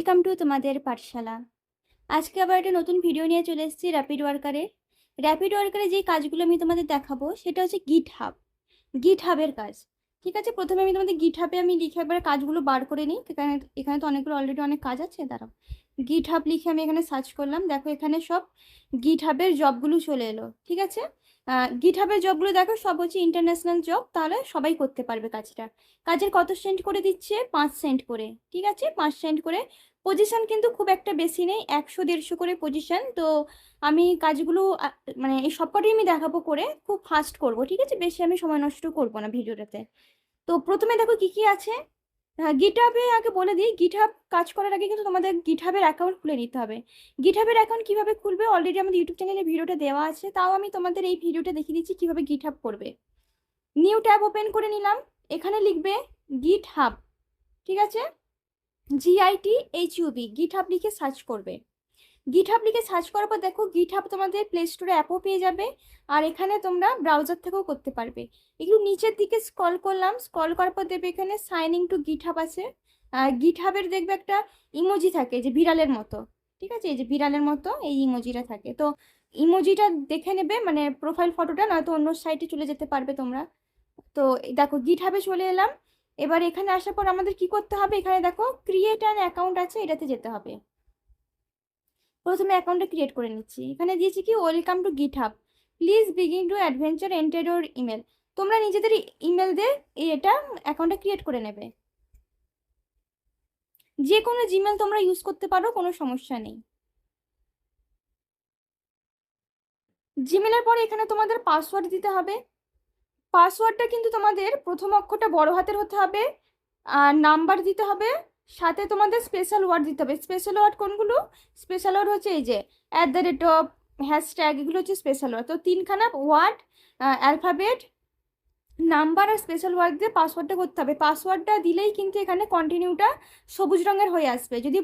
Welcome to তোমাদের পাঠশালা। আজকে আবার একটা নতুন ভিডিও নিয়ে চলে এসেছি র্যাপিড ওয়ার্কারে যে কাজগুলো আমি তোমাদের দেখাবো সেটা হচ্ছে গিটহাবের কাজ। ঠিক আছে, প্রথমে আমি তোমাদের গিটহাবে লিখে একবার কাজগুলো বার করে নিই। এখানে এখানে তো অনেকগুলো অলরেডি অনেক কাজ আছে। দাঁড়াও, গিটহাব লিখে আমি এখানে সার্চ করলাম। দেখো এখানে সব গিটহাবের জবগুলো চলে এলো। ঠিক আছে, গিটহাবের জবগুলো দেখো সব হচ্ছে ইন্টারন্যাশনাল জব, তাহলে সবাই করতে পারবে কাজটা। কাজের কত সেন্ট করে দিচ্ছে? 5 সেন্ট করে। ঠিক আছে, 5 সেন্ট করে। পজিশন কিন্তু খুব একটা বেশি নেই, 100-150 করে পজিশন। তো আমি কাজগুলো মানে এই সবকটাই আমি দেখাবো করে, খুব ফাস্ট করব। ঠিক আছে, বেশি আমি সময় নষ্ট করব না ভিডিওটাতে। তো প্রথমে দেখো কি কি আছে। হ্যাঁ, গিটহাবে আগে বলে দিই, গিটহাব কাজ করার আগে কিন্তু তোমাদের গিটহাবের অ্যাকাউন্ট খুলে নিতে হবে। গিটহাবের অ্যাকাউন্ট কিভাবে খুলবে অলরেডি আমাদের ইউটিউব চ্যানেলে ভিডিওটা দেওয়া আছে, তাও আমি তোমাদের এই ভিডিওটা দেখিয়ে দিচ্ছি কিভাবে গিটহাব করবে। নিউ ট্যাব ওপেন করে নিলাম। এখানে লিখবে গিটহাব। ঠিক আছে, GITHUB, গিটহাব লিখে সার্চ করবে। গিটহাব লিখে সার্চ করার পর দেখো গিটহাব তোমাদের প্লে স্টোরে অ্যাপও পেয়ে যাবে, আর এখানে তোমরা ব্রাউজার থেকেও করতে পারবে। একটু নিচের দিকে স্ক্রল করলাম, স্ক্রল করার পর দেখবে এখানে সাইন ইন টু গিটহাব আছে। গিটহাবের দেখবে একটা ইমোজি থাকে যে বিড়ালের মতো। ঠিক আছে, এই যে বিড়ালের মতো এই ইমোজিটা থাকে, তো ইমোজিটা দেখে নেবে, মানে প্রোফাইল ফটোটা, নয়তো অন্য সাইটে চলে যেতে পারবে তোমরা। তো দেখো গিটহাবে চলে এলাম। এবার এখানে আসার পর আমাদের কি করতে হবে, এখানে দেখো ক্রিয়েট অ্যান অ্যাকাউন্ট আছে, এটাতে যেতে হবে। প্রথমে অ্যাকাউন্টটা ক্রিয়েট করে নিচ্ছি। এখানে দিয়েছি কি, welcome to GitHub, please begin to adventure, enter your email. তোমরা নিজেদের ইমেল দিয়ে এটা অ্যাকাউন্টটা ক্রিয়েট করে নেবে। যে কোনো জিমেল তোমরা ইউজ করতে পারো, কোনো সমস্যা নেই। জিমেলের পরে এখানে তোমাদের পাসওয়ার্ড দিতে হবে। পাসওয়ার্ডটা কিন্তু তোমাদের প্রথম অক্ষরটা বড় হাতের হতে হবে, আর নাম্বার দিতে হবে, সাথে তোমাদের স্পেশাল ওয়ার্ড দিতে হবে। স্পেশাল ওয়ার্ড কোনগুলো? স্পেশাল ওয়ার্ড হচ্ছে এই যে @, হ্যাশট্যাগ, এগুলো হচ্ছে স্পেশাল ওয়ার্ড। তো 3খানা ওয়ার্ড, অ্যালফাবেট, নাম্বার আর স্পেশাল ওয়ার্ড দিয়ে পাসওয়ার্ডটা করতে হবে। পাসওয়ার্ডটা দিলেই কিন্তু এখানে কন্টিনিউটা সবুজ রঙের হয়ে আসবে। যদি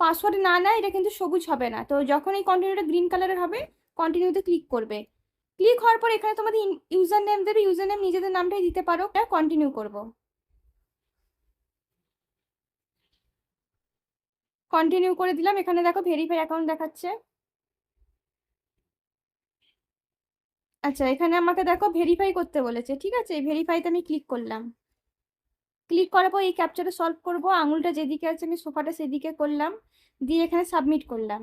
পাসওয়ার্ড না নেয় এটা কিন্তু সবুজ হবে না। তো যখন এই কন্টিনিউটা গ্রিন কালারের হবে, কন্টিনিউতে ক্লিক করবে। ক্লিক হওয়ার পর এখানে তোমাদের ইউজার নেম দেবে। ইউজার নেম নিজেদের নামটাই দিতে পারো। কন্টিনিউ করব। কন্টিনিউ করে দিলাম। এখানে দেখো ভেরিফাই অ্যাকাউন্ট দেখাচ্ছে। আচ্ছা, এখানে আমাকে দেখো ভেরিফাই করতে বলেছে। ঠিক আছে, এই ভেরিফাইতে আমি ক্লিক করলাম। ক্লিক করার পর এই ক্যাপচাটা সলভ করব। আঙুলটা যেদিকে আছে আমি সোফাটা সেদিকে করলাম, দিয়ে এখানে সাবমিট করলাম।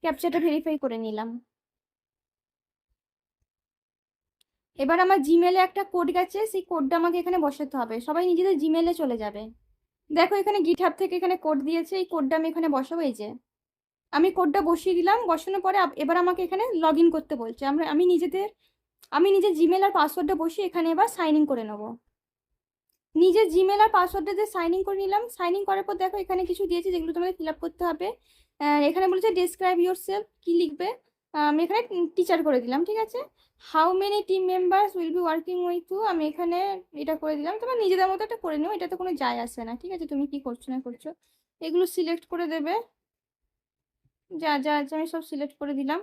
ক্যাপচাটা ভেরিফাই করে নিলাম। এবার আমার জিমেলে একটা কোড গেছে, সেই কোডটা আমাকে এখানে বসাতে হবে। সবাই নিজেদের জিমেলে চলে যাবে। দেখো এখানে গিটহাব থেকে এখানে কোড দিয়েছে, এই কোডটা আমি এখানে বসাবো। এই যে আমি কোডটা বসিয়ে দিলাম। বসানোর পরে এবার আমাকে এখানে লগ ইন করতে বলছে। আমি নিজের জিমেল আর পাসওয়ার্ডটা বসিয়ে এখানে এবার সাইন ইন করে নেবো। নিজের জিমেল আর পাসওয়ার্ডটা দিয়ে সাইন ইন করে নিলাম। সাইন ইন করার পর দেখো এখানে কিছু দিয়েছে যেগুলো তোমাদের ফিল আপ করতে হবে। এখানে বলেছে ডেসক্রাইব ইউর সেলফ, কি লিখবে? আমি এখানে টিচার করে দিলাম। ঠিক আছে, how many team members will be working with you, আমি এখানে এটা করে দিলাম। তোমার নিজেদের মতো একটা করে নিও, এটাতে কোনো যায় আসে না। ঠিক আছে, তুমি কি করছো না করছো এগুলো সিলেক্ট করে দেবে। যা যা আছে আমি সব সিলেক্ট করে দিলাম।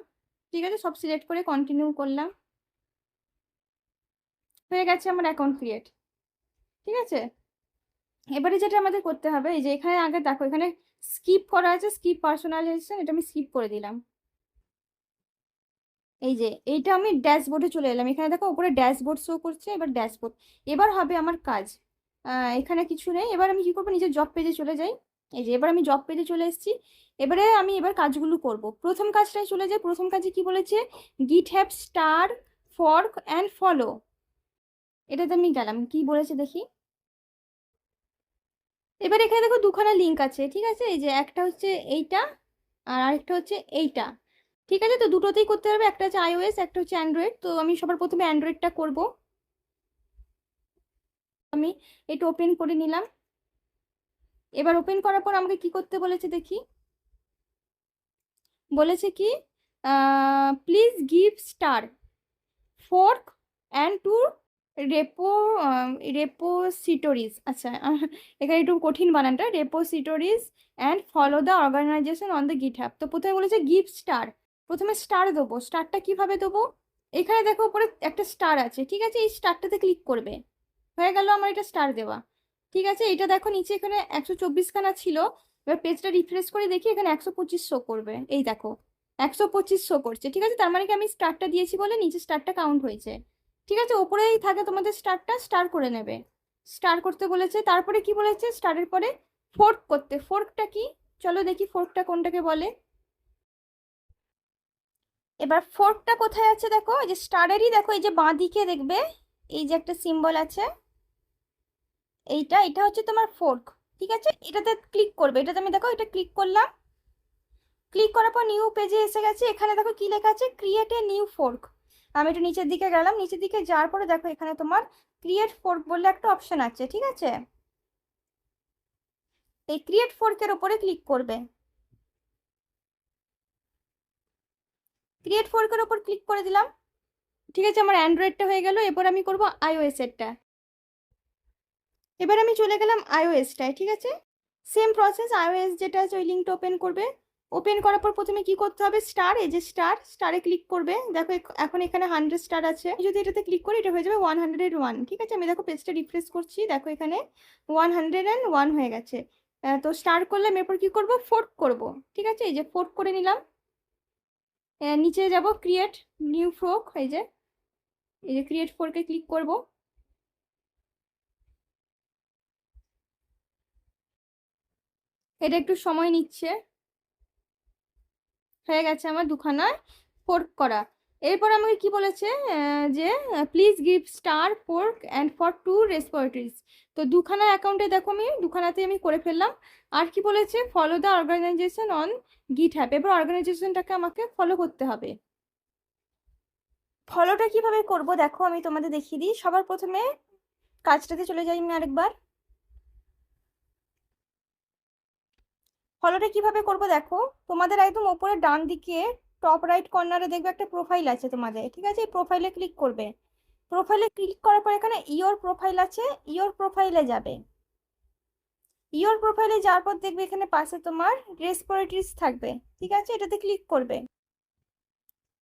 ঠিক আছে, সব সিলেক্ট করে কন্টিনিউ করলাম। হয়ে গেছে আমার অ্যাকাউন্ট ক্রিয়েট। ঠিক আছে, এবারে যেটা আমাদের করতে হবে, এই যে এখানে আগে দেখো এখানে স্কিপ করা আছে, স্কিপ পার্সোনালাইজেশন, এটা আমি স্কিপ করে দিলাম। এই যে এইটা আমি ড্যাশবোর্ডে চলে এলাম। এখানে দেখো উপরে ড্যাশবোর্ড শো করছে। এবার ড্যাশবোর্ড, এবার হবে আমার কাজ। এখানে কিছু নেই। এবার আমি কি করবো, নিজের জব পেজে চলে যাই। এই যে এবার আমি জব পেজে চলে এসেছি। এবারে আমি কাজগুলো করব। প্রথম কাজটাই চলে যাই। প্রথম কাজে কি বলেছে, GitHub star fork and follow, এটাতে আমি গেলাম। কি বলেছে দেখি। এবার এখানে দেখো দুখানা লিঙ্ক আছে। ঠিক আছে, এই যে একটা হচ্ছে এইটা, আর আরেকটা হচ্ছে এইটা। ঠিক আছে, তো দুটোতেই করতে হবে। একটা হচ্ছে iOS, একটা হচ্ছে অ্যান্ড্রয়েড। তো আমি সবার প্রথমে অ্যান্ড্রয়েডটা করব। আমি এটা ওপেন করে নিলাম। এবার ওপেন করার পর আমাকে কি করতে বলেছে দেখি। বলেছে কি, please give star fork and two repo repositories. আচ্ছা, এখানে একটু কঠিন বানানটা, repositories and follow the organisation on the GitHub. তো প্রথমে বলেছে গিভ স্টার, প্রথমে স্টার দেবো। স্টারটা কিভাবে দেবো, এখানে দেখো উপরে একটা স্টার আছে। ঠিক আছে, এই স্টারটাতে ক্লিক করবে। হয়ে গেল আমার এটা স্টার দেওয়া। ঠিক আছে, এটা দেখো নিচে এখানে 124খানা ছিল, এবার পেজটা রিফ্রেশ করে দেখি এখানে 125 শো করবে। এই দেখো 125 শো করছে। ঠিক আছে, তার মানে কি আমি স্টারটা দিয়েছি বলে নিচে স্টারটা কাউন্ট হয়েছে। ঠিক আছে, ওপরেই থাকে তোমাদের স্টারটা, স্টার করে নেবে। স্টার করতে বলেছে, তারপরে কি বলেছে স্টারের পরে ফোর্ক করতে। ফোর্কটা কি, চলো দেখি ফোর্কটা কোনটাকে বলে। এবার ফোর্কটা কোথায় আছে দেখো, এই যে স্টারেরই দেখো, এই যে বাঁ দিকে দেখবে এই যে একটা সিম্বল আছে, এটা হচ্ছে তোমার ফোর্ক। ঠিক আছে, এটাতে ক্লিক করবে। এটাতে আমি দেখো এটা ক্লিক করলাম, ক্লিক করার পর নিউ পেজে এসে গেছে। এখানে দেখো কি লেখা আছে, ক্রিয়েট এ নিউ ফোর্ক। আমি একটু নিচের দিকে গেলাম, নিচের দিকে যাওয়ার পরে দেখো এখানে তোমার ক্রিয়েট ফোর্ক বলে একটা অপশন আছে। ঠিক আছে, এই ক্রিয়েট ফোর্কের উপরে ক্লিক করবে। ক্রিয়েট ফোর্কের উপর ক্লিক করে দিলাম। ঠিক আছে, আমার অ্যান্ড্রয়েডটা হয়ে গেল। এবার আমি করব আইওএস এরটা। এবার আমি চলে গেলাম আইওএসটায়। ঠিক আছে, সেম প্রসেস। আইওএস যেটা আছে ওই লিঙ্কটা ওপেন করবে। ওপেন করার পর প্রথমে কি করতে হবে, স্টার, এই যে স্টারে ক্লিক করবে। দেখো এখন এখানে 100 স্টার আছে, যদি এটাতে ক্লিক করি এটা হয়ে যাবে 101। ঠিক আছে, আমি দেখো পেজটা রিফ্রেশ করছি, দেখো এখানে 101 হয়ে গেছে। তো স্টার করলাম, এরপর কি করব, ফোর্ক করব। ঠিক আছে, এই যে ফোর্ক করে নিলাম। নিচে যাব, ক্রিয়েট নিউ ফোর্ক, এই যে ক্রিয়েট ফোর্কে ক্লিক করব। এটা একটু সময় নিচ্ছে। হয়ে গেছে আমার দুখানায় ফোর্ক করা। এরপর আমাকে কি বলেছে, যে please give star fork and for 2 রেসপিরেটরিজ। তো দুখানা অ্যাকাউন্টে দেখো আমি দুখানাতে আমি করে ফেললাম। আর কি বলেছে, follow the organisation on GitHub. এবার অর্গানাইজেশনটাকে আমাকে ফলো করতে হবে। ফলোটা কিভাবে করব দেখো আমি তোমাদের দেখিয়ে দিই। সবার প্রথমে কাজটাতে চলে যাই আমি আরেকবার। ফলোটা কিভাবে করব দেখো, তোমাদের একদম উপরে ডান দিকে টপ রাইট কর্নারে দেখবে একটা প্রোফাইল আছে তোমাদের। ঠিক আছে, এই প্রোফাইলে ক্লিক করবে। প্রোফাইলে ক্লিক করার পর এখানে ইওর প্রোফাইল আছে, ইওর প্রোফাইলে যাবে। ইওর প্রোফাইলে যাওয়ার পর দেখবে এখানে পাশে তোমার রেসপিরেটরিজ থাকবে। ঠিক আছে, এটাতে ক্লিক করবে।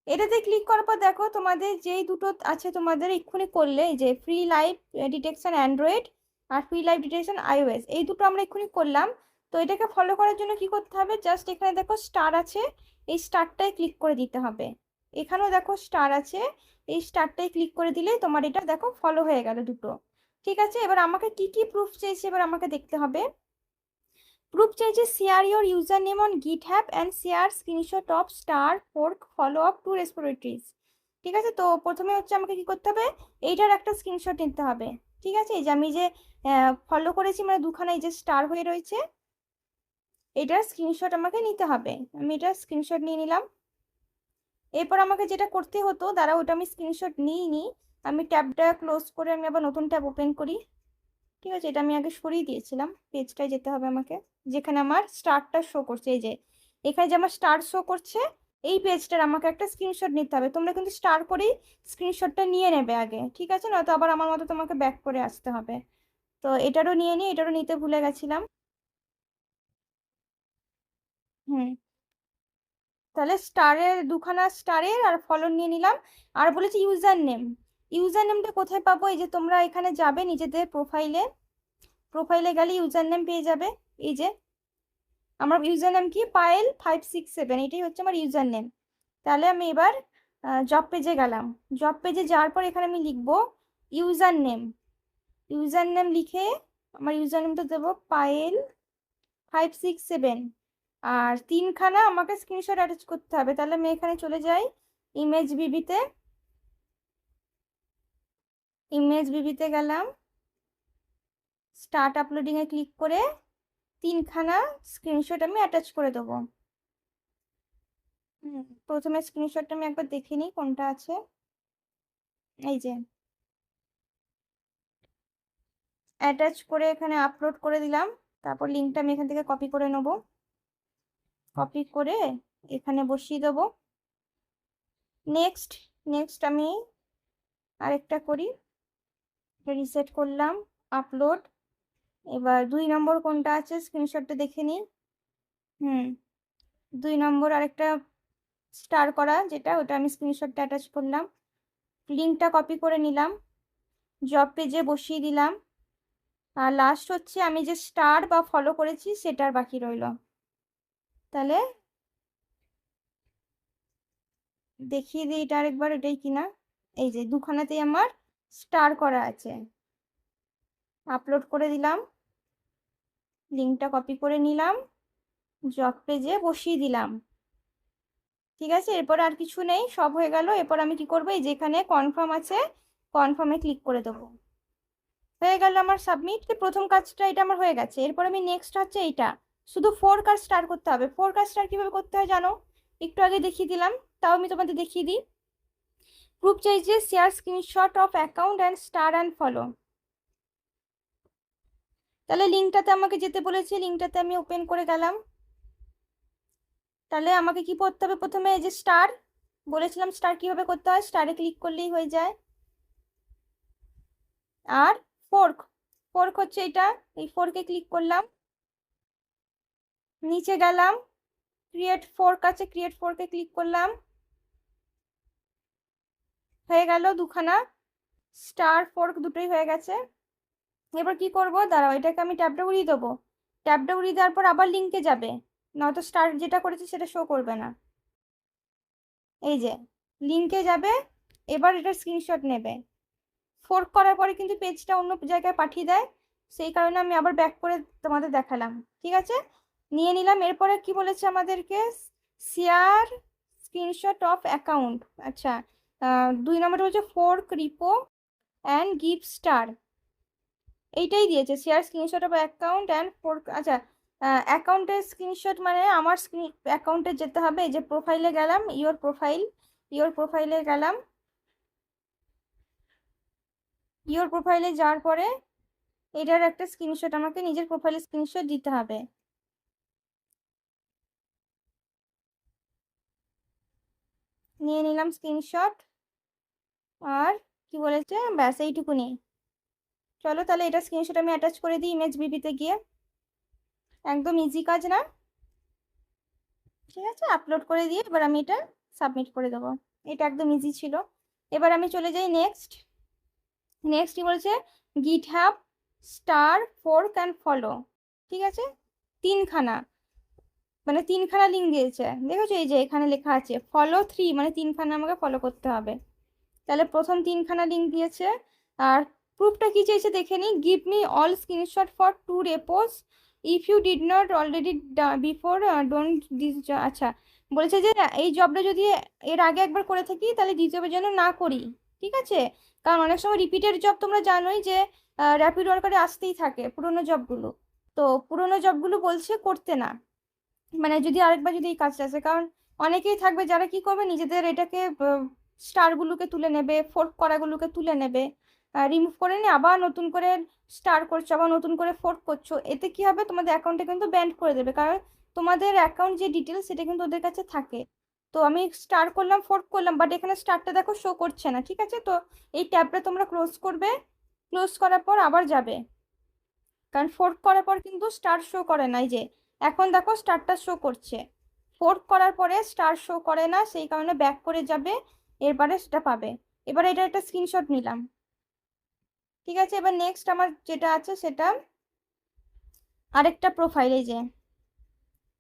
এটাতে ক্লিক করার পর দেখো তোমাদের যেই দুটো আছে তোমাদের এক্ষুনি করলে, এই যে ফ্রি লাইভ ডিটেকশন অ্যান্ড্রয়েড আর ফ্রি লাইভ ডিটেকশন আইওএস, এই দুটো আমরা এক্ষুনি করলাম। তো এটাকে ফলো করার জন্য কি করতে হবে, জাস্ট এখানে দেখো স্টার আছে, এই স্টারটায় ক্লিক করে দিতে হবে। এখানেও দেখো স্টার আছে, এই স্টারটায় ক্লিক করে দিলেই তোমার এটা দেখো ফলো হয়ে গেল দুটো। ঠিক আছে, এবার আমাকে কি কি প্রুফ চাইছে এবার আমাকে দেখতে হবে। প্রুফ চাইছে share your user name on GitHub and share screenshot of star fork follow up 2 রেসপিরেটরিজ। ঠিক আছে, তো প্রথমে হচ্ছে আমাকে কি করতে হবে, এইটার একটা স্ক্রিনশট নিতে হবে। ঠিক আছে, এই যে আমি যে ফলো করেছি মানে দুখানা এই যে স্টার হয়ে রয়েছে, এটার স্ক্রিনশট আমাকে নিতে হবে। আমি এটার স্ক্রিনশট নিয়ে নিলাম। এরপর আমাকে যেটা করতে হতো, দাঁড়া ওটা আমি স্ক্রিনশট নিইনি। আমি ট্যাবটা ক্লোজ করে আমি আবার নতুন ট্যাব ওপেন করি। ঠিক আছে, এটা আমি আগে সরিয়ে দিয়েছিলাম। পেজটায় যেতে হবে আমাকে, যেখানে আমার স্টারটা শো করছে। এই যে এখানে যে আমার স্টার শো করছে, এই পেজটার আমাকে একটা স্ক্রিনশট নিতে হবে। তোমরা কিন্তু স্টার করেই স্ক্রিনশটটা নিয়ে নেবে আগে। ঠিক আছে, নয়তো আবার আমার মতো তোমাকে ব্যাক করে আসতে হবে। তো এটারও নিয়ে নিই, এটারও নিতে ভুলে গেছিলাম। হুম, তাহলে স্টারের দুখানা স্টারের আর ফলো নিয়ে নিলাম। আর বলেছি ইউজার নেম। ইউজার নেমটা কোথায় পাবো, এই যে তোমরা এখানে যাবে নিজেদের প্রোফাইলে, প্রোফাইলে গেলে ইউজার নেম পেয়ে যাবে। এই যে আমার ইউজার নেম কি, পায়েল 567, এটাই হচ্ছে আমার ইউজার নেম। তাহলে আমি এবার জব পেজে গেলাম। জব পেজে যাওয়ার পর এখানে আমি লিখবো ইউজার নেম। ইউজার নেম লিখে আমার ইউজার নেমটা দেবো পায়েল 567। আর তিনখানা আমাকে স্ক্রিনশট অ্যাটাচ করতে হবে। তাহলে আমি এখানে চলে যাই ইমেজ বিবিতে। ইমেজ বিবিতে গেলাম, স্টার্ট আপলোডিংয়ে ক্লিক করে তিনখানা স্ক্রিনশট আমি অ্যাটাচ করে দেবো। প্রথমে স্ক্রিনশটটা আমি একবার দেখে নিই কোনটা আছে। এই যে অ্যাটাচ করে এখানে আপলোড করে দিলাম। তারপর লিঙ্কটা আমি এখান থেকে কপি করে নেব। কপি করে এখানে বসিয়ে দেবো। নেক্সট, নেক্সট আমি আরেকটা করি, রিসেট করলাম, আপলোড। এবার 2 নম্বর কোনটা আছে স্ক্রিনশটটা দেখে নিই। 2 নম্বর আরেকটা স্টার করা যেটা, ওটা আমি স্ক্রিনশটটা অ্যাটাচ করলাম। লিঙ্কটা কপি করে নিলাম, জব পেজে বসিয়ে দিলাম। আর লাস্ট হচ্ছে আমি যে স্টার বা ফলো করেছি সেটার বাকি রইল। তাহলে দেখিয়ে দিই এটা আরেকবার, এটাই কিনা। এই যে দুখানাতেই আমার স্টার করা আছে। আপলোড করে দিলাম, লিঙ্কটা কপি করে নিলাম, জব পেজে বসিয়ে দিলাম। ঠিক আছে, এরপর আর কিছু নেই, সব হয়ে গেল। এরপর আমি কি করবো, এই যেখানে কনফার্ম আছে কনফার্মে ক্লিক করে দেবো। হয়ে গেল আমার সাবমিট। প্রথম কাজটা এটা আমার হয়ে গেছে। এরপর আমি নেক্সট হচ্ছে এইটা, শুধু 4 কাজ স্টার করতে হবে। 4 কাজ স্টার কিভাবে করতে হয় জানো, একটু আগে দেখিয়ে দিলাম, তাও আমি তোমাদের দেখিয়ে দিই। গ্রুপ চাইছে share screenshot of account and star and follow. তাহলে লিঙ্কটাতে আমাকে যেতে বলেছে, লিঙ্কটাতে আমি ওপেন করে গেলাম। তাহলে আমাকে কি করতে হবে, প্রথমে এই যে স্টার বলেছিলাম, স্টার কিভাবে করতে হয়, স্টারে ক্লিক করলেই হয়ে যায়। আর ফোর্ক, ফোর্ক হচ্ছে এটা, এই ফোর্কে ক্লিক করলাম, নিচে গেলাম, ক্রিয়েট ফোর্ক আছে, ক্রিয়েট ফোর্কে ক্লিক করলাম, হয়ে গেল দুখানা স্টার ফোর্ক, দুটোই হয়ে গেছে। এবার কি করব, দাঁড়াও, এটাকে আমি ট্যাবটা উড়িয়ে দেবো। ট্যাবটা উড়িয়ে দেওয়ার পর আবার লিঙ্কে যাবে, নয়তো স্টার যেটা করেছে সেটা শো করবে না। এই যে লিঙ্কে যাবে, এবার এটার স্ক্রিনশট নেবে। ফোর্ক করার পরে কিন্তু পেজটা অন্য জায়গায় পাঠিয়ে দেয়, সেই কারণে আমি আবার ব্যাক করে তোমাদের দেখালাম। ঠিক আছে, নিয়ে নিলাম। এরপরে কি বলেছে আমাদেরকে, শেয়ার স্ক্রিনশট অফ অ্যাকাউন্ট। আচ্ছা, 2 নম্বরটা হচ্ছে fork repo and give star, এইটাই দিয়েছে, share screenshot of account and fork. আচ্ছা, অ্যাকাউন্টের স্ক্রিনশট মানে আমার অ্যাকাউন্টে যেতে হবে, এই যে প্রোফাইলে গেলাম, ইওর প্রোফাইল, ইওর প্রোফাইলে গেলাম, ইওর প্রোফাইলে যাওয়ার পরে এটার একটা স্ক্রিনশট আমাকে নিজের প্রোফাইলের স্ক্রিনশট দিতে হবে। নিয়ে নিলাম স্ক্রিনশট, আর কি বলেছে, ব্যাস এইটুকুনি। চলো তাহলে এটা স্ক্রিনশট আমি অ্যাটাচ করে দিই ইমেজ বিবিতে গিয়ে, একদম ইজি কাজ না? ঠিক আছে, আপলোড করে দিয়ে এবার আমি এটা সাবমিট করে দেবো। এটা একদম ইজি ছিল। এবার আমি চলে যাই নেক্সট। নেক্সট কি বলছে, GitHub star fork and follow. ঠিক আছে, তিনখানা, মানে তিনখানা লিঙ্ক দিয়েছে, দেখেছো, এই যে এখানে লেখা আছে ফলো 3, মানে তিনখানা আমাকে ফলো করতে হবে। তাহলে প্রথম তিনখানা লিঙ্ক দিয়েছে। আর প্রুফটা কি চেয়েছে দেখে নিই, give me all screenshot for 2 repos if you did not already before don't this. আচ্ছা, বলেছে যে এই জবটা যদি এর আগে একবার করে থাকি তাহলে দ্বিতীয়বার যেন না করি। ঠিক আছে, কারণ অনেক সময় রিপিটেড জব তোমরা জানোই যে র্যাপিড ওয়ার্কারে আসতেই থাকে পুরোনো জবগুলো, তো পুরোনো জবগুলো বলছে করতে না, মানে যদি আরেকবার যদি এই কাজটা আসে, কারণ অনেকেই থাকবে যারা কি করবে, নিজেদের এটাকে স্টারগুলোকে তুলে নেবে, ফোর্ক করাগুলোকে তুলে নেবে, রিমুভ করে নিয়ে আবার নতুন করে স্টার করছো, আবার নতুন করে ফোর্ক করছো, এতে কি হবে, তোমাদের অ্যাকাউন্টে কিন্তু ব্যান্ড করে দেবে, কারণ তোমাদের অ্যাকাউন্ট যে ডিটেলস সেটা কিন্তু ওদের কাছে থাকে। তো আমি স্টার করলাম, ফোর্ক করলাম, বাট এখানে স্টারটা দেখো শো করছে না। ঠিক আছে, তো এই ট্যাবটা তোমরা ক্লোজ করবে, ক্লোজ করার পর আবার যাবে, কারণ ফোর্ক করার পর কিন্তু স্টার শো করে না। এই যে এখন দেখো স্টারটা শো করছে, ফোর্ক করার পরে স্টার শো করে না, সেই কারণে ব্যাক করে যাবে, এরপরে সেটা পাবে। এবারে এটা একটা স্ক্রিনশট নিলাম। ঠিক আছে, এবার নেক্সট আমার যেটা আছে সেটা আরেকটা প্রোফাইল, এই যে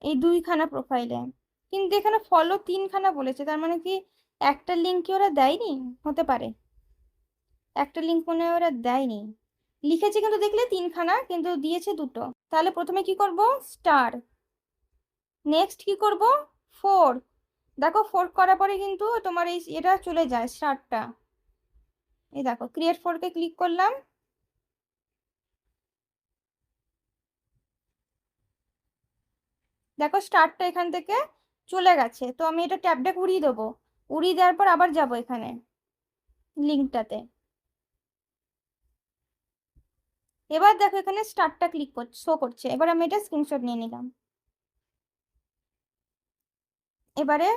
এই দুইখানা প্রোফাইলে, কিন্তু এখানে ফলো তিনখানা বলেছে, তার মানে কি একটা লিঙ্ক কি ওরা দেয়নি, হতে পারে একটা লিঙ্ক মনে হয় ওরা দেয়নি, লিখেছে কিন্তু দেখলে তিনখানা, কিন্তু দিয়েছে দুটো। তাহলে প্রথমে কি করব, স্টার, নেক্সট কি করব, ফোর। দেখো ফোর করার পরে কিন্তু তোমার এই এটা চলে যায় স্টারটা, এই দেখো ক্রিয়েট ফোরকে ক্লিক করলাম, দেখো স্টারটা এখান থেকে চলে গেছে। তো আমি এটা ট্যাবটাকে উড়িয়ে দেবো, উড়িয়ে দেওয়ার পর আবার যাব এখানে লিঙ্কটাতে। এবার দেখো এখানে স্টারটা ক্লিক করছে, শো করছে। এবার আমি এটা স্ক্রিনশট নিয়ে নিলাম। এবারে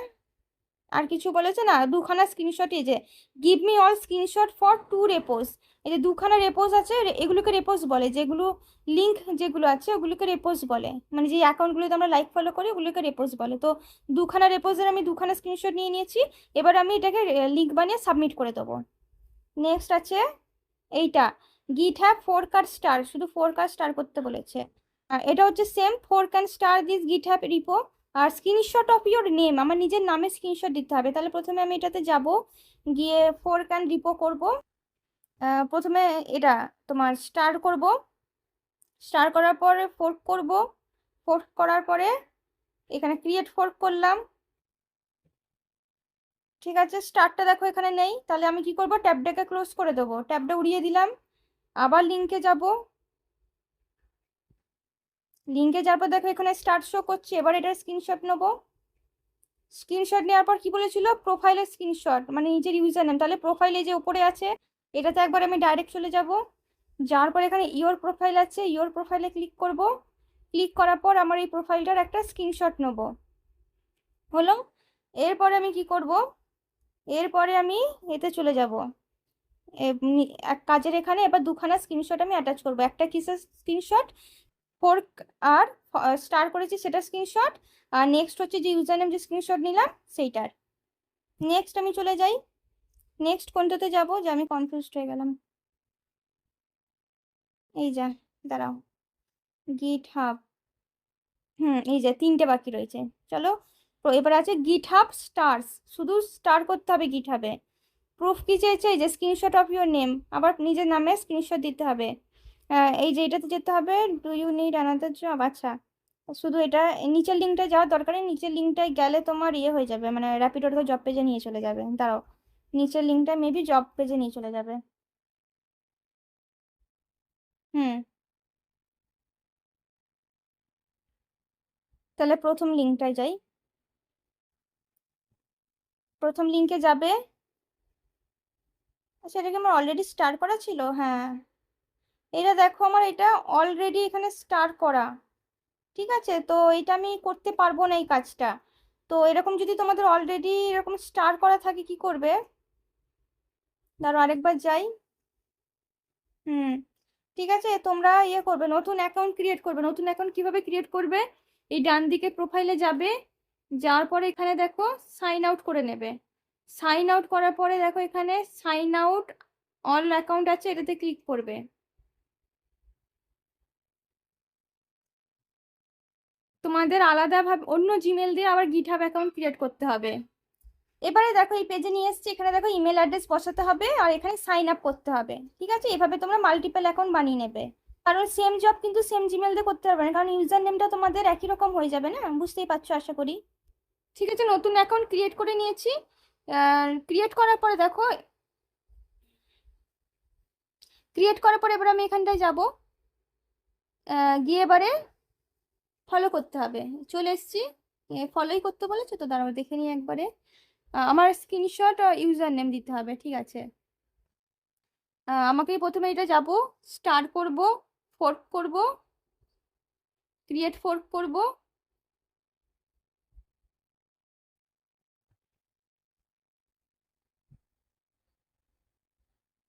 আর কিছু বলেছে না, দুখানা স্ক্রিনশট, এই যে give me all screenshot for 2 রেপোজ, এই যে দুখানা রেপোজ আছে, এগুলোকে রেপোজ বলে, যেগুলো লিঙ্ক যেগুলো আছে ওগুলোকে রেপোজ বলে, মানে যে অ্যাকাউন্টগুলোতে আমরা লাইক ফলো করি ওগুলোকে রেপোজ বলে। তো দুখানা রেপোজের আমি দুখানা স্ক্রিনশট নিয়ে নিয়েছি। এবার আমি এটাকে লিঙ্ক বানিয়ে সাবমিট করে দেবো। নেক্সট আছে এইটা, গিট হ্যাব ফোরক আর স্টার, শুধু ফোরক আর স্টার করতে বলেছে। এটা হচ্ছে same, fork and star this GitHub repo. আর স্ক্রিনশট অফ ইউর নেম, আমার নিজের নামে স্ক্রিনশট দিতে হবে। তাহলে প্রথমে আমি এটাতে যাব, গিয়ে ফোরক অ্যান্ড রিপো করব। প্রথমে এটা তোমার স্টার করব, স্টার করার পরে ফোর্ক করব, ফোর্ক করার পরে এখানে ক্রিয়েট ফোর্ক করলাম। ঠিক আছে, স্টারটা দেখো এখানে নেই, তাহলে আমি কি করব, ট্যাবটাকে ক্লোজ করে দেবো, ট্যাবটা উড়িয়ে দিলাম। আবার লিঙ্কে যাব, লিঙ্কে যাওয়ার পর দেখো এখানে স্টার্ট শো করছে। এবার এটার স্ক্রিনশট নেবো। স্ক্রিনশট নেওয়ার পর কি বলেছিল, প্রোফাইলের স্ক্রিনশট মানে নিজের ইউজার নেম। তাহলে প্রোফাইলে যে উপরে আছে এটাতে একবার আমি ডাইরেক্ট চলে যাব। যাওয়ার পর এখানে ইওর প্রোফাইল আছে, ইওর প্রোফাইলে ক্লিক করব। ক্লিক করার পর আমার এই প্রোফাইলটার একটা স্ক্রিনশট নেব, হলো। এরপরে আমি কি করব, এরপরে আমি এতে চলে যাব, এক কাজের এখানে এবার দুখানা স্ক্রিনশট আমি অ্যাটাচ করব। একটা কিসের স্ক্রিনশট, ফোর্ক আর স্টার করেছি সেটা স্ক্রিনশট, আর নেক্সট হচ্ছে যে ইউজার নেম যে স্ক্রিনশট নিলাম সেইটার। নেক্সট আমি চলে যাই, নেক্সট কোনটাতে যাব যে আমি কনফিউজড হয়ে গেলাম, এই যা, দাঁড়াও, গিট হাব, এই যে তিনটে বাকি রয়েছে। চলো, তো এবার আছে গিট হাব স্টার্স, শুধু স্টার করতে হবে গিট হাবে। প্রুফ কি চেয়েছে, এই যে স্ক্রিনশট অফ ইউর নেম, আবার নিজের নামে স্ক্রিনশট দিতে হবে। এই যে এটাতে যেতে হবে, do you need another job, আচ্ছা শুধু এটা নিচের লিঙ্কটায় যাওয়ার দরকার নেই। নিচের লিঙ্কটায় গেলে তোমার ইয়ে হয়ে যাবে, মানে র্যাপিডোকে জব পেজে নিয়ে চলে যাবে। দাঁড়াও, নিচের লিঙ্কটা মেবি জব পেজে নিয়ে চলে যাবে। হুম, তাহলে প্রথম লিঙ্কটায় যাই, প্রথম লিঙ্কে যাবে। আচ্ছা, এটা কি আমার অলরেডি স্টার্ট করা ছিল? হ্যাঁ, এটা দেখো আমার এটা অলরেডি এখানে স্টার্ট করা। ঠিক আছে, তো এটা আমি করতে পারবো না এই কাজটা। তো এরকম যদি তোমাদের অলরেডি এরকম স্টার্ট করা থাকে কি করবে, ধরো আরেকবার যাই। হুম, ঠিক আছে, তোমরা ইয়ে করবে, নতুন অ্যাকাউন্ট ক্রিয়েট করবে। নতুন অ্যাকাউন্ট কিভাবে ক্রিয়েট করবে, এই ডান দিকে প্রোফাইলে যাবে, যাওয়ার পরে এখানে দেখো সাইন আউট করে নেবে। সাইন আউট করার পরে দেখো এখানে সাইন আউট অল অ্যাকাউন্ট আছে, এটাতে ক্লিক করবে। তোমাদের আলাদাভাবে অন্য জিমেল দিয়ে আবার গিটহাব অ্যাকাউন্ট ক্রিয়েট করতে হবে। এবারে দেখো এই পেজে নিয়ে এসেছি, এখানে দেখো ইমেল অ্যাড্রেস বসাতে হবে আর এখানে সাইন আপ করতে হবে। ঠিক আছে, এভাবে তোমরা মাল্টিপল অ্যাকাউন্ট বানিয়ে নেবে। কারণ সেম জব কিন্তু সেম জিমেল দিয়ে করতে পারবে না, কারণ ইউজার নেমটা তোমাদের একই রকম হয়ে যাবে না, বুঝতেই পারছো আশা করি। ঠিক আছে, নতুন অ্যাকাউন্ট ক্রিয়েট করে নিয়েছি। ক্রিয়েট করার পরে দেখো, ক্রিয়েট করার পরে এবার আমি এখানটায় যাব, গিয়ে এবারে ফলো করতে হবে। চলে এসেছি, ফলোই করতে বলেছে তো, দাঁড়াও দেখে নিই একবারে। আমার স্ক্রিনশট ইউজার নেম দিতে হবে। ঠিক আছে, আমাকে প্রথমে এটা যাব, স্টার করব, ফোর্ক করব, ক্রিয়েট ফোর্ক করব।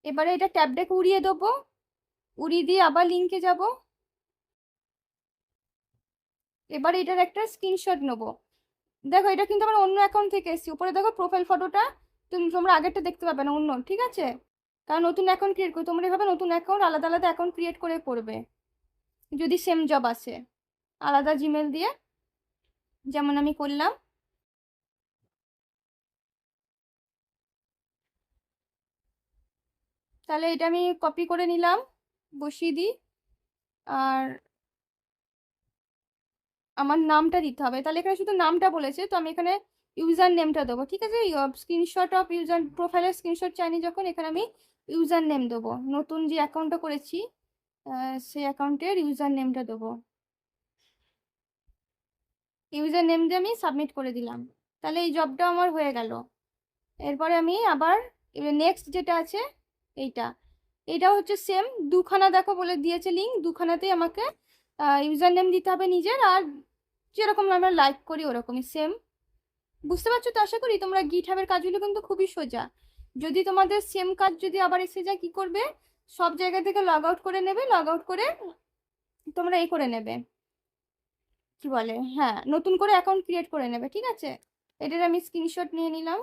এবারে এটা ট্যাবটাকে উড়িয়ে দেবো, উড়িয়ে দিয়ে আবার লিঙ্কে যাব। এবার এটার একটা স্ক্রিনশট নেবো। দেখো এটা কিন্তু আমার অন্য অ্যাকাউন্ট থেকে এসেছি, উপরে দেখো প্রোফাইল ফটোটা, তোমরা আগেরটা দেখতে পাবে না, অন্য। ঠিক আছে, কারণ নতুন অ্যাকাউন্ট ক্রিয়েট করে তোমরা এভাবে নতুন অ্যাকাউন্ট আলাদা আলাদা অ্যাকাউন্ট ক্রিয়েট করে করবে যদি সেম জব আসে, আলাদা জিমেল দিয়ে, যেমন আমি করলাম। তাহলে এটা আমি কপি করে নিলাম, বসিয়ে দিই। আর আমার নামটা দিতে হবে, তাহলে এখানে শুধু নামটা বলেছে, তো আমি এখানে ইউজার নেমটা দেবো। ঠিক আছে, স্ক্রিনশট অফ ইউজার প্রোফাইলের স্ক্রিনশট চাইনি যখন, এখানে আমি ইউজার নেম দেবো, নতুন যে অ্যাকাউন্টটা করেছি সেই অ্যাকাউন্টের ইউজার নেমটা দেবো। ইউজার নেম দিয়ে আমি সাবমিট করে দিলাম, তাহলে এই জবটা আমার হয়ে গেল। এরপরে আমি আবার নেক্সট যেটা আছে এইটা, এটা হচ্ছে সেম, দুখানা দেখো বলে দিয়েছে লিঙ্ক, দুখানাতেই আমাকে ইউজার নেম দিতে হবে নিজের, আর যেরকম আমরা লাইক করি ওরকমই সেম। বুঝতে পারছো তো আশা করি। তোমরা গিটহাবের কাজগুলো কিন্তু খুবই সোজা। যদি তোমাদের সেম কাজ যদি আবার এসে যায় কি করবে, সব জায়গা থেকে লগ আউট করে নেবে, লগ আউট করে তোমরা এই করে নেবে, কি বলে, হ্যাঁ, নতুন করে অ্যাকাউন্ট ক্রিয়েট করে নেবে। ঠিক আছে, এটার আমি স্ক্রিনশট নিয়ে নিলাম।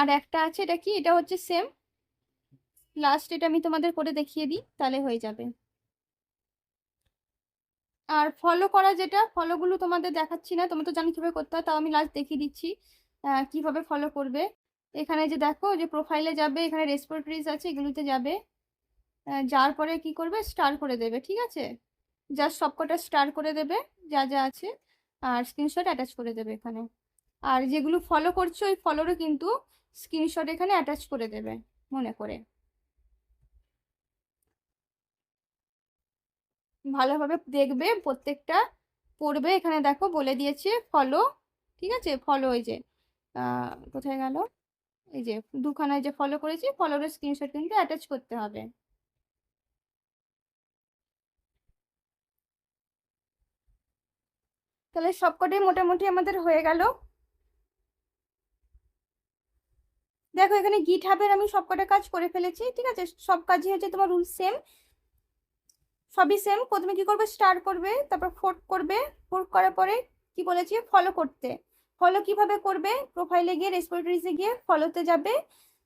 আর একটা আছে, এটা কি, এটা হচ্ছে সেম, লাস্ট এটা আমি তোমাদের করে দেখিয়ে দিই, তাহলে হয়ে যাবে। আর ফলো করা, যেটা ফলোগুলো তোমাদের দেখাচ্ছি না, তোমরা তো জানো কিভাবে করতে হয়, তাও আমি লাস্ট দেখিয়ে দিচ্ছি কিভাবে ফলো করবে। এখানে যে দেখো যে প্রোফাইলে যাবে, এখানে রেসপিরেটরিজ আছে, এগুলোতে যাবে। যার পরে কি করবে, স্টার করে দেবে। ঠিক আছে, জাস্ট সবকটা স্টার করে দেবে যা যা আছে, আর স্ক্রিনশট অ্যাটাচ করে দেবে এখানে। আর যেগুলো ফলো করছো ওই ফলোরও কিন্তু স্ক্রিনশট এখানে অ্যাটাচ করে দেবে মনে করে। ভালোভাবে দেখবে প্রত্যেকটা, পড়বে। এখানে দেখো বলে দিয়েছে ফলো। ঠিক আছে, ফলো, এই যে কোথায় গেল, এই যে দুখানায় যে ফলো করেছি, ফলোর স্ক্রিনশট কিন্তু অ্যাটাচ করতে হবে। তাহলে সবকটাই মোটামুটি আমাদের হয়ে গেল। দেখো এখানে গিট হাবের আমি সবকটা কাজ করে ফেলেছি। ঠিক আছে, সব কাজই হচ্ছে তোমার রুল সেম, সবই সেম। প্রথমে কি করবে, স্টার করবে, তারপর ফোর্ক করবে, ফোর্ক করার পরে কি বলেছি, ফলো করতে। ফলো কিভাবে করবে, প্রোফাইলে গিয়ে রেসপিরেটরিজে গিয়ে ফলোতে যাবে,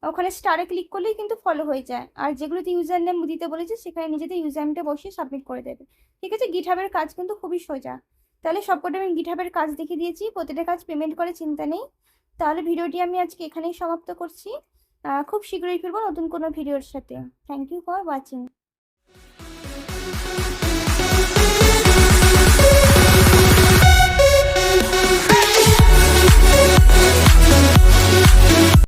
ওখানে স্টারে ক্লিক করলেই কিন্তু ফলো হয়ে যায়। আর যেগুলোতে ইউজার নেম দিতে বলেছে সেখানে নিজেদের ইউজার নেমটা বসিয়ে সাবমিট করে দেবে। ঠিক আছে, গিটহাবের কাজ কিন্তু খুবই সোজা। তাহলে সবকটা আমি গিটহাবের কাজ দেখিয়ে দিয়েছি, প্রতিটা কাজ পেমেন্ট করে চিন্তা নেই। তাহলে ভিডিওটি আমি আজকে এখানেই সমাপ্ত করছি। খুব শীঘ্রই ফিরবো নতুন কোনো ভিডিওর সাথে। Thank you for watching.